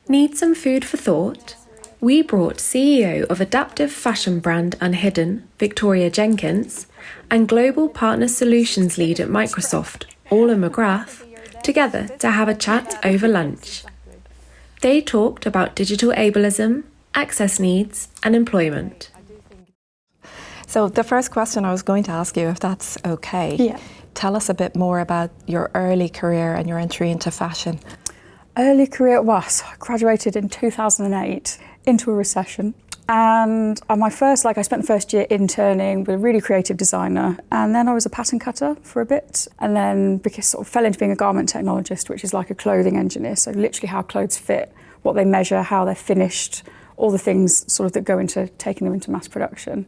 Need some food for thought? We brought CEO of adaptive fashion brand Unhidden, Victoria Jenkins, and Global Partner Solutions Lead at Microsoft, Orla McGrath, together to have a chat over lunch. They talked about digital ableism, access needs, and employment. So the first question I was going to ask you, if that's okay, tell us a bit more about your early career and your entry into fashion. Early career, I graduated in 2008 into a recession. And I spent the first year interning with a really creative designer. And then I was a pattern cutter for a bit. And then fell into being a garment technologist, which is like a clothing engineer. So literally how clothes fit, what they measure, how they're finished, all the things sort of that go into taking them into mass production.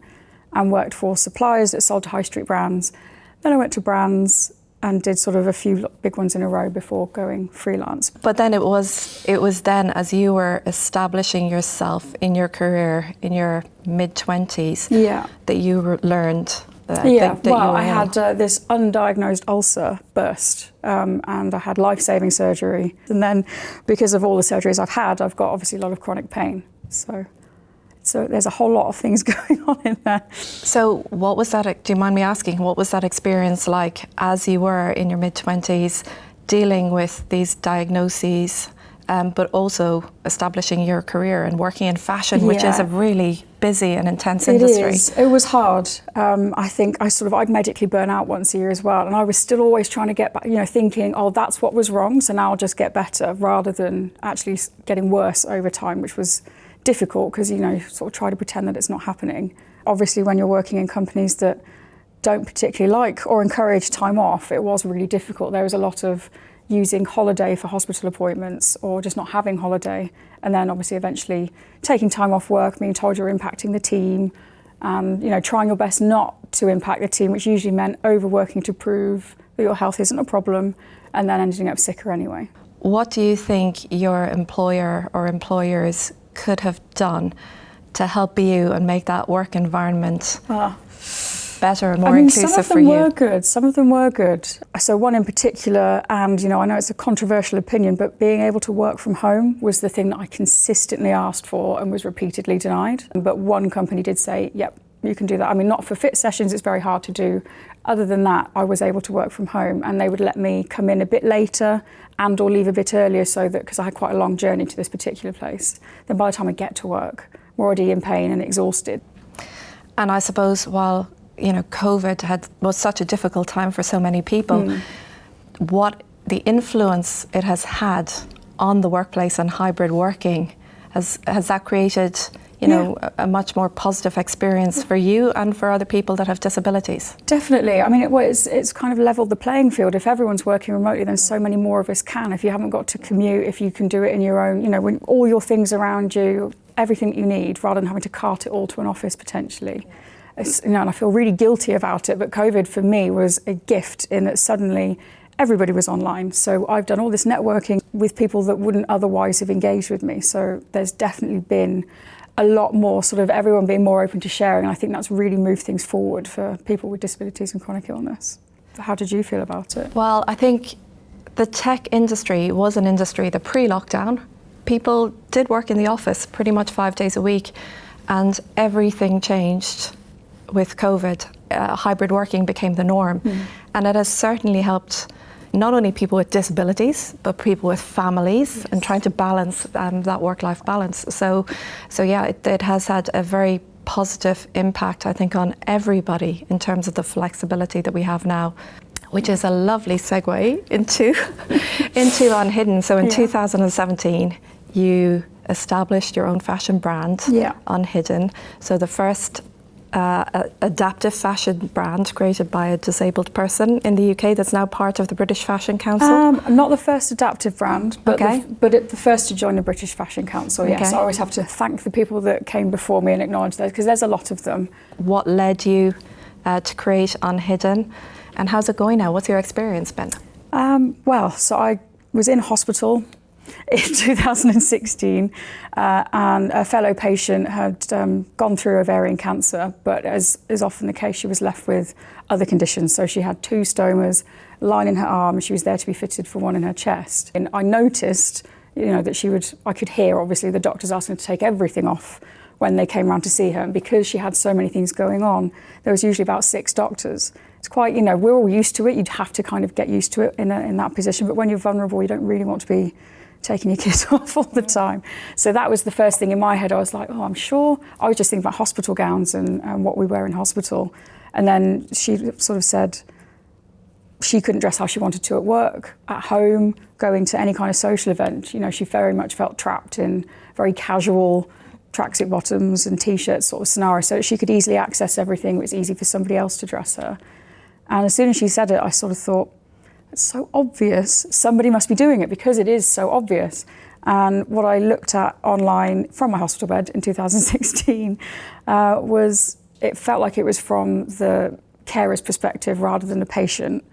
And worked for suppliers that sold to high street brands. Then I went to brands and did sort of a few big ones in a row before going freelance. But then it was then as you were establishing yourself in your career in your mid-20s that you learned that you were I had this undiagnosed ulcer burst and I had life-saving surgery. And then because of all the surgeries I've had, I've got obviously a lot of chronic pain. So there's a whole lot of things going on in there. So what was that, do you mind me asking, what was that experience like as you were in your mid-20s dealing with these diagnoses, but also establishing your career and working in fashion, which is a really busy and intense industry? It is. It was hard. I think I'd medically burn out once a year as well. And I was still always trying to get back, thinking, that's what was wrong, so now I'll just get better, rather than actually getting worse over time, which was difficult because, sort of try to pretend that it's not happening. Obviously, when you're working in companies that don't particularly like or encourage time off, it was really difficult. There was a lot of using holiday for hospital appointments or just not having holiday. And then obviously eventually taking time off work, being told you're impacting the team, and, trying your best not to impact the team, which usually meant overworking to prove that your health isn't a problem and then ending up sicker anyway. What do you think your employer or employers could have done to help you and make that work environment better and more inclusive for you? Some of them were good. So one in particular, and I know it's a controversial opinion, but being able to work from home was the thing that I consistently asked for and was repeatedly denied. But one company did say, yep, you can do that. I mean, not for fit sessions, it's very hard to do. Other than that, I was able to work from home, and they would let me come in a bit later and or leave a bit earlier, so that, because I had quite a long journey to this particular place, then by the time I get to work, I'm already in pain and exhausted. And I suppose while COVID was such a difficult time for so many people, what the influence it has had on the workplace and hybrid working, has that created a much more positive experience for you and for other people that have disabilities? Definitely. I mean, it's kind of leveled the playing field. If everyone's working remotely, then so many more of us can. If you haven't got to commute, if you can do it in your own, when all your things around you, everything that you need, rather than having to cart it all to an office potentially. And I feel really guilty about it, but COVID for me was a gift in that suddenly everybody was online. So I've done all this networking with people that wouldn't otherwise have engaged with me. So there's definitely been a lot more sort of everyone being more open to sharing. And I think that's really moved things forward for people with disabilities and chronic illness. How did you feel about it? Well, I think the tech industry was an industry that pre-lockdown, people did work in the office pretty much 5 days a week, and everything changed with COVID. Hybrid working became the norm. And it has certainly helped not only people with disabilities, but people with families and trying to balance that work-life balance. So yeah, it has had a very positive impact, I think, on everybody in terms of the flexibility that we have now, which is a lovely segue into Unhidden. So in 2017, you established your own fashion brand, Unhidden. So the first adaptive fashion brand created by a disabled person in the UK that's now part of the British Fashion Council? Not the first adaptive brand, but the first to join the British Fashion Council, yes. I always have to thank the people that came before me and acknowledge those, because there's a lot of them. What led you to create Unhidden, and how's it going now? What's your experience been? So I was in hospital in 2016 and a fellow patient had gone through ovarian cancer, but as is often the case, she was left with other conditions. So she had 2 stomas, line in her arm, and she was there to be fitted for one in her chest. And I noticed that I could hear, obviously, the doctors asking her to take everything off when they came around to see her. And because she had so many things going on, there was usually about 6 doctors. It's quite, we're all used to it. You'd have to kind of get used to it in that position. But when you're vulnerable, you don't really want to be taking your kids off all the time. So that was the first thing in my head. I was like, I'm sure. I was just thinking about hospital gowns and what we wear in hospital. And then she sort of said she couldn't dress how she wanted to at work, at home, going to any kind of social event. She very much felt trapped in very casual tracksuit bottoms and T-shirts sort of scenario, so that she could easily access everything. It was easy for somebody else to dress her. And as soon as she said it, I sort of thought, it's so obvious. Somebody must be doing it because it is so obvious. And what I looked at online from my hospital bed in 2016 was, it felt like it was from the carer's perspective rather than the patient.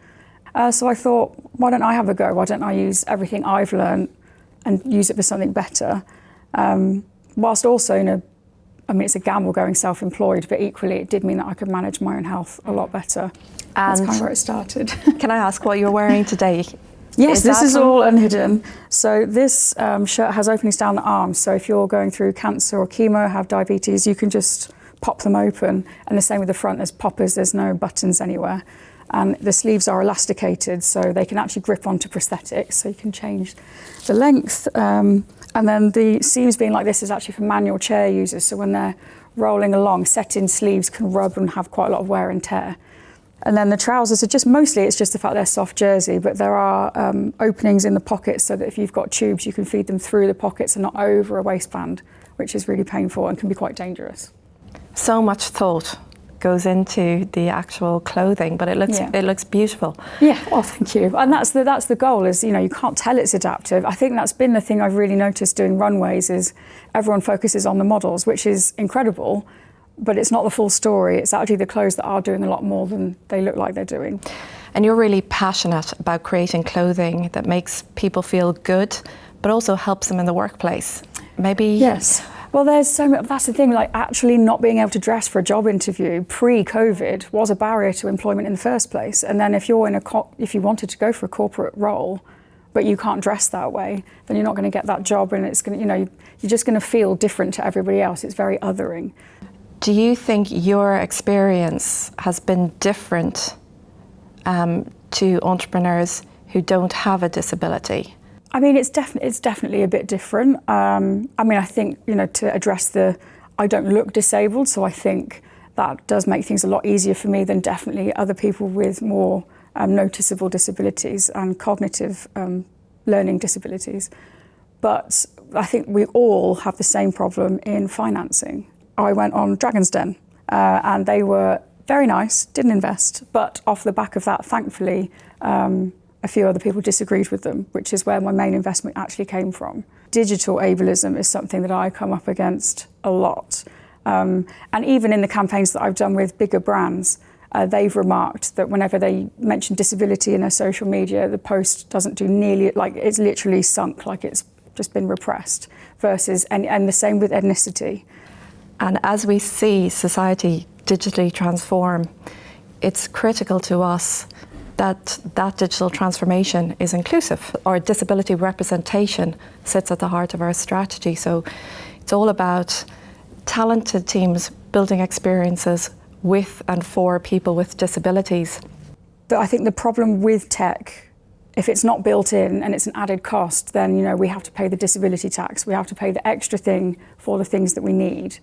So I thought, why don't I have a go? Why don't I use everything I've learned and use it for something better? Whilst also, it's a gamble going self-employed, but equally it did mean that I could manage my own health a lot better. And that's kind of where it started. Can I ask what you're wearing today? Yes, this is all Unhidden. So this shirt has openings down the arms. So if you're going through cancer or chemo, have diabetes, you can just pop them open. And the same with the front, there's poppers, there's no buttons anywhere. And the sleeves are elasticated, so they can actually grip onto prosthetics, so you can change the length. And then the seams being like this is actually for manual chair users, so when they're rolling along, set-in sleeves can rub and have quite a lot of wear and tear. And then the trousers are mostly it's just the fact they're soft jersey, but there are openings in the pockets so that if you've got tubes, you can feed them through the pockets and not over a waistband, which is really painful and can be quite dangerous. So much thought goes into the actual clothing, but it looks beautiful. Yeah, well, thank you. And that's the goal, is you can't tell it's adaptive. I think that's been the thing I've really noticed doing runways, is everyone focuses on the models, which is incredible, but it's not the full story. It's actually the clothes that are doing a lot more than they look like they're doing. And you're really passionate about creating clothing that makes people feel good, but also helps them in the workplace. Maybe. Yes. Well, there's so much, that's the thing, like actually not being able to dress for a job interview pre-COVID was a barrier to employment in the first place. And then if you're if you wanted to go for a corporate role, but you can't dress that way, then you're not going to get that job, and it's going to, you're just going to feel different to everybody else. It's very othering. Do you think your experience has been different to entrepreneurs who don't have a disability? I mean, it's definitely a bit different. I think, to address I don't look disabled, so I think that does make things a lot easier for me than definitely other people with more noticeable disabilities and cognitive learning disabilities. But I think we all have the same problem in financing. I went on Dragon's Den and they were very nice, didn't invest, but off the back of that, thankfully, a few other people disagreed with them, which is where my main investment actually came from. Digital ableism is something that I come up against a lot. And even in the campaigns that I've done with bigger brands, they've remarked that whenever they mention disability in their social media, the post doesn't do nearly, like it's literally sunk, like it's just been repressed, versus, and the same with ethnicity. And as we see society digitally transform, it's critical to us that digital transformation is inclusive. Our disability representation sits at the heart of our strategy. So it's all about talented teams building experiences with and for people with disabilities. But I think the problem with tech, if it's not built in and it's an added cost, then we have to pay the disability tax. We have to pay the extra thing for the things that we need.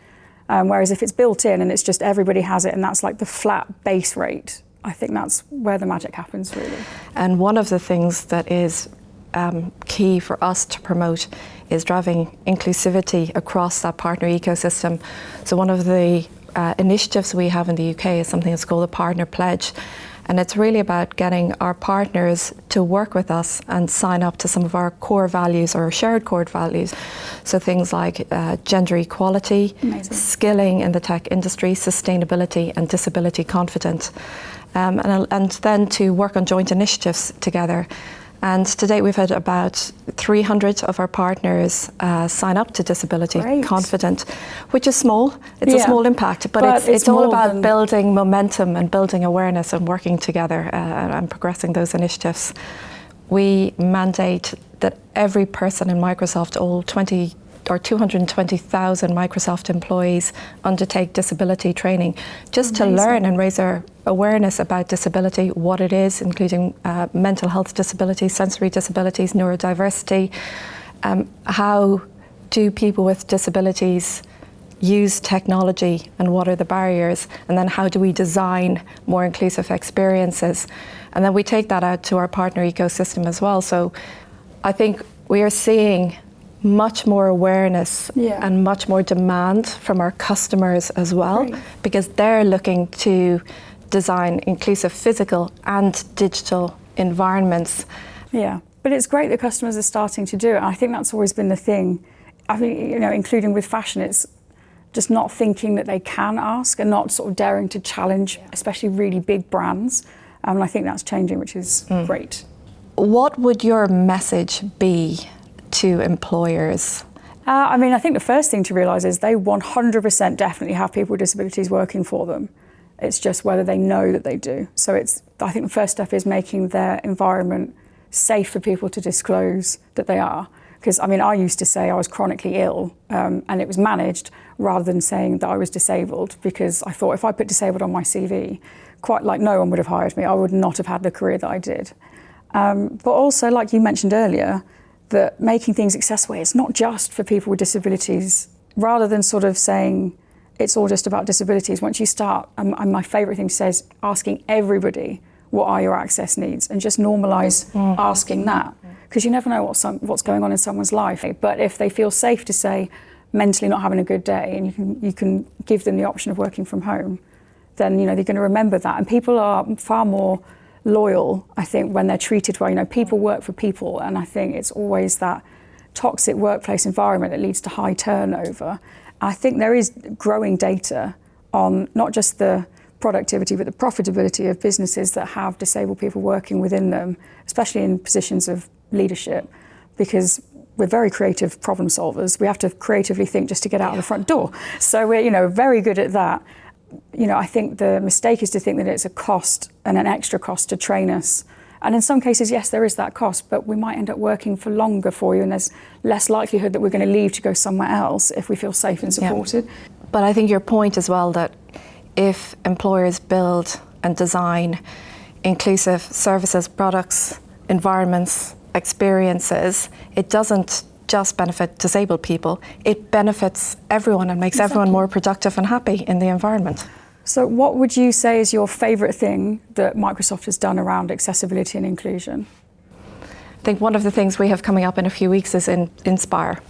Whereas if it's built in and it's just everybody has it and that's like the flat base rate, I think that's where the magic happens, really. And one of the things that is key for us to promote is driving inclusivity across that partner ecosystem. So one of the initiatives we have in the UK is something that's called the Partner Pledge. And it's really about getting our partners to work with us and sign up to some of our core values or shared core values. So things like gender equality, Amazing. Skilling in the tech industry, sustainability and disability confident. And then to work on joint initiatives together. And to date, we've had about 300 of our partners sign up to Disability Great. Confident, which is small. It's a small impact, but it's all about building momentum and building awareness and working together and progressing those initiatives. we mandate that every person in Microsoft, all 220,000 Microsoft employees, undertake disability training, just to learn and raise our awareness about disability, what it is, including mental health disabilities, sensory disabilities, neurodiversity. How do people with disabilities use technology, and what are the barriers? And then how do we design more inclusive experiences? And then we take that out to our partner ecosystem as well. So I think we are seeing much more awareness and much more demand from our customers as well, because they're looking to design inclusive physical and digital environments. Yeah, but it's great that customers are starting to do it. I think that's always been the thing. I think, you know, including with fashion, it's just not thinking that they can ask and not sort of daring to challenge, especially really big brands. And I think that's changing, which is great. What would your message be to employers? I mean, I think the first thing to realise is they 100% definitely have people with disabilities working for them. It's just whether they know that they do. So I think the first step is making their environment safe for people to disclose that they are. Because, I mean, I used to say I was chronically ill and it was managed rather than saying that I was disabled, because I thought if I put disabled on my CV, quite like no one would have hired me. I would not have had the career that I did. But also, like you mentioned earlier, that making things accessible, it's not just for people with disabilities. Rather than sort of saying it's all just about disabilities, once you start, and my favourite thing to say is asking everybody, what are your access needs? And just normalise asking that. Because you never know what's going on in someone's life. But if they feel safe to say, mentally not having a good day, and you can give them the option of working from home, then, you know, they're going to remember that. And people are far more loyal, I think, when they're treated well. You know, people work for people, and I think it's always that toxic workplace environment that leads to high turnover. I think there is growing data on not just the productivity but the profitability of businesses that have disabled people working within them, especially in positions of leadership, because we're very creative problem solvers. We have to creatively think just to get out of the front door. So we're, you know, very good at that. You know, I think the mistake is to think that it's a cost and an extra cost to train us. And in some cases, yes, there is that cost, but we might end up working for longer for you, and there's less likelihood that we're going to leave to go somewhere else if we feel safe and supported. Yeah. But I think your point as well, that if employers build and design inclusive services, products, environments, experiences, it doesn't just benefit disabled people, it benefits everyone and makes everyone more productive and happy in the environment. So what would you say is your favourite thing that Microsoft has done around accessibility and inclusion? I think one of the things we have coming up in a few weeks is Inspire,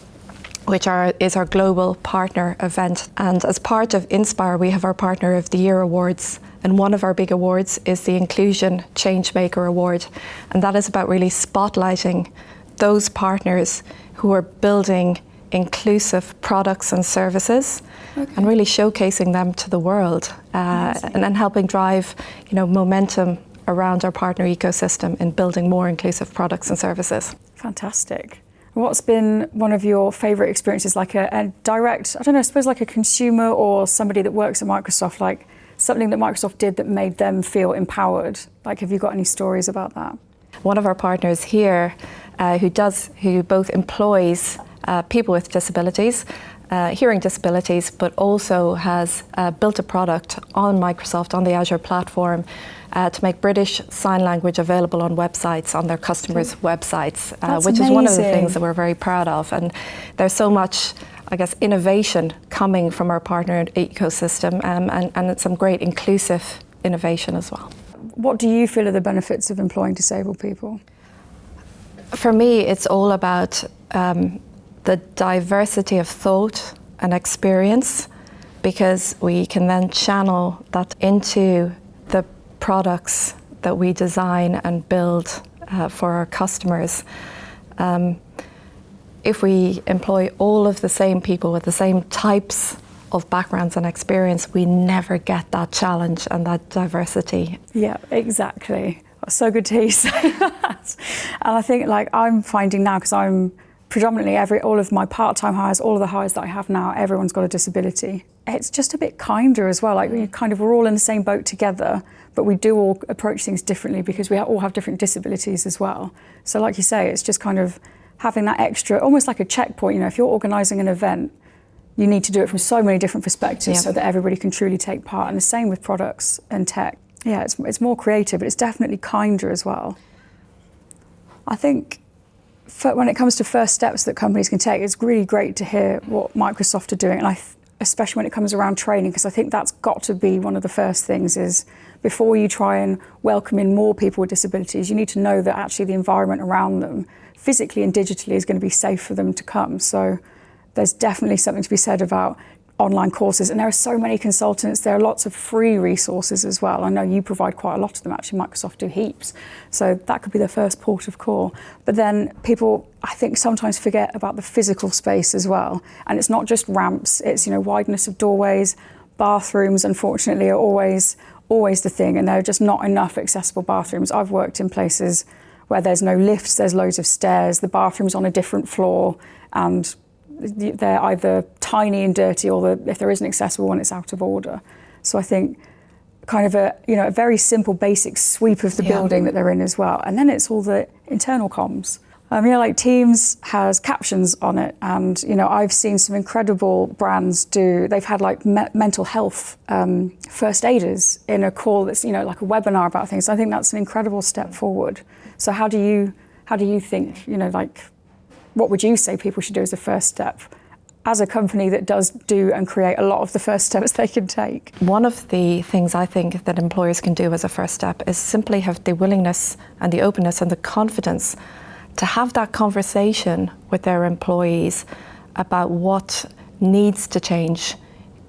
which is our global partner event. And as part of Inspire, we have our Partner of the Year awards. And one of our big awards is the Inclusion Changemaker Award. And that is about really spotlighting those partners who are building inclusive products and services and really showcasing them to the world and then helping drive, you know, momentum around our partner ecosystem in building more inclusive products and services. Fantastic. What's been one of your favourite experiences, like a direct, I don't know, I suppose like a consumer or somebody that works at Microsoft, like something that Microsoft did that made them feel empowered? Like, have you got any stories about that? One of our partners here who both employs people with disabilities, hearing disabilities, but also has built a product on Microsoft, on the Azure platform, to make British Sign Language available on websites, on their customers' websites, which is one of the things that we're very proud of. And there's so much, I guess, innovation coming from our partner ecosystem, and it's some great inclusive innovation as well. What do you feel are the benefits of employing disabled people? For me, it's all about the diversity of thought and experience, because we can then channel that into the products that we design and build for our customers. If we employ all of the same people with the same types of backgrounds and experience, we never get that challenge and that diversity. Yeah, exactly. So good to hear you say that. And I think, like, I'm finding now, because I'm predominantly all of my part-time hires, all of the hires that I have now, everyone's got a disability. It's just a bit kinder as well. Like we're all in the same boat together, but we do all approach things differently because we all have different disabilities as well. So like you say, it's just kind of having that extra, almost like a checkpoint. You know, if you're organising an event, you need to do it from so many different perspectives so that everybody can truly take part. And the same with products and tech. Yeah, it's more creative, but it's definitely kinder as well. I think when it comes to first steps that companies can take, it's really great to hear what Microsoft are doing, and especially when it comes around training, because I think that's got to be one of the first things is before you try and welcome in more people with disabilities, you need to know that actually the environment around them, physically and digitally, is going to be safe for them to come. So there's definitely something to be said about online courses, and there are so many consultants. There are lots of free resources as well. I know you provide quite a lot of them, actually. Microsoft do heaps, so that could be the first port of call. But then people, I think, sometimes forget about the physical space as well, and it's not just ramps, it's, you know, wideness of doorways. Bathrooms, unfortunately, are always the thing, and there are just not enough accessible bathrooms. I've worked in places where there's no lifts, there's loads of stairs, the bathroom's on a different floor, and they're either tiny and dirty, or if there is an accessible one, it's out of order. So I think kind of a very simple basic sweep of the building that they're in as well. And then it's all the internal comms. Like Teams has captions on it, and I've seen some incredible brands they've had like mental health first aiders in a call that's like a webinar about things. So I think that's an incredible step forward. So how do you think, what would you say people should do as a first step as a company that does do and create a lot of the first steps they can take? One of the things I think that employers can do as a first step is simply have the willingness and the openness and the confidence to have that conversation with their employees about what needs to change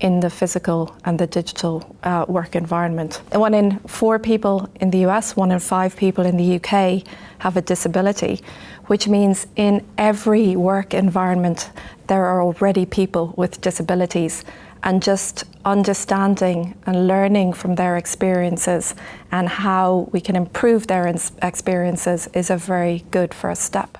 in the physical and the digital work environment. 1 in 4 people in the US, 1 in 5 people in the UK have a disability, which means in every work environment there are already people with disabilities, and just understanding and learning from their experiences and how we can improve their experiences is a very good first step.